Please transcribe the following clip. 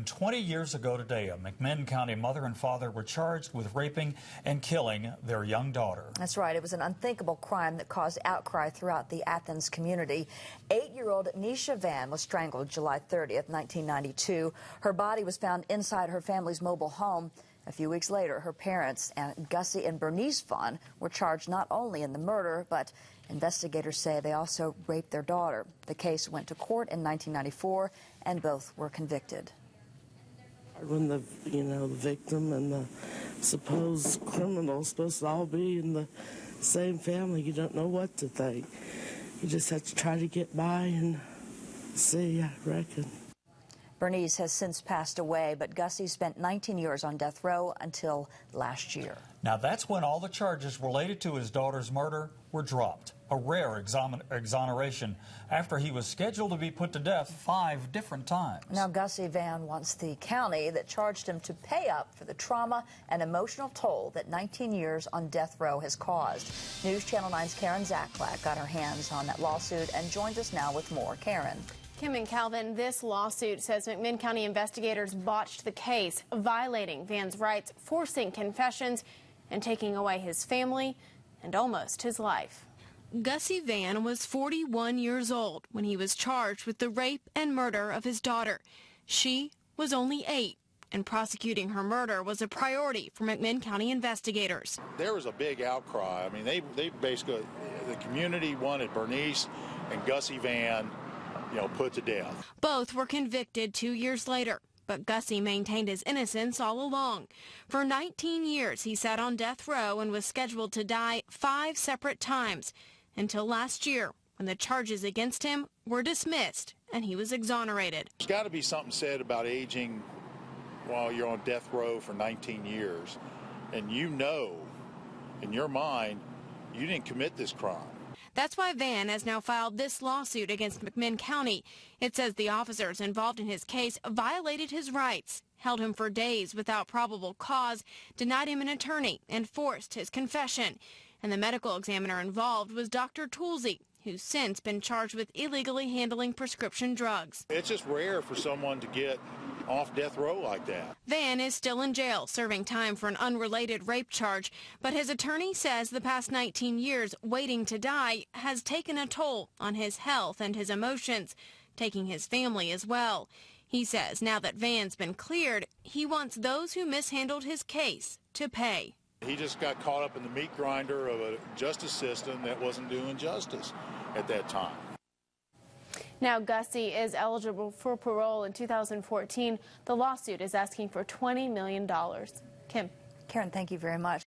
20 years ago today, a McMinn County mother and father were charged with raping and killing their young daughter. That's right. It was an unthinkable crime that caused outcry throughout the Athens community. 8-year-old Necia Vann was strangled July 30th, 1992. Her body was found inside her family's mobile home. A few weeks later, her parents, Gussie and Bernice Vann, were charged not only in the murder, but investigators say they also raped their daughter. The case went to court in 1994, and both were convicted. When the victim and the supposed criminal supposed to all be in the same family, you don't know what to think. You just have to try to get by and see, I reckon. Bernice has since passed away, but Gussie spent 19 years on death row until last year. Now that's when all the charges related to his daughter's murder were dropped. A rare exoneration after he was scheduled to be put to death 5 different times. Now Gussie Vann wants the county that charged him to pay up for the trauma and emotional toll that 19 years on death row has caused. News Channel 9's Karen Zatkulak got her hands on that lawsuit and joins us now with more. Karen. Kim and Calvin, this lawsuit says McMinn County investigators botched the case, violating Vann's rights, forcing confessions, and taking away his family and almost his life. Gussie Vann was 41 years old when he was charged with the rape and murder of his daughter. She was only 8, and prosecuting her murder was a priority for McMinn County investigators. There was a big outcry. I mean, they basically, the community wanted Bernice and Gussie Vann, put to death. Both were convicted 2 years later, but Gussie maintained his innocence all along. For 19 years, he sat on death row and was scheduled to die 5 separate times, until last year, when the charges against him were dismissed and he was exonerated. There's got to be something said about aging while you're on death row for 19 years, and in your mind, you didn't commit this crime. That's why Vann has now filed this lawsuit against McMinn County. It says the officers involved in his case violated his rights, held him for days without probable cause, denied him an attorney, and forced his confession. And the medical examiner involved was Dr. Toolsie, who's since been charged with illegally handling prescription drugs. It's just rare for someone to get off death row like that. Vann is still in jail, serving time for an unrelated rape charge, but his attorney says the past 19 years waiting to die has taken a toll on his health and his emotions, taking his family as well. He says now that Vann's been cleared, he wants those who mishandled his case to pay. He just got caught up in the meat grinder of a justice system that wasn't doing justice at that time. Now Gussie is eligible for parole in 2014. The lawsuit is asking for $20 million. Kim. Karen, thank you very much.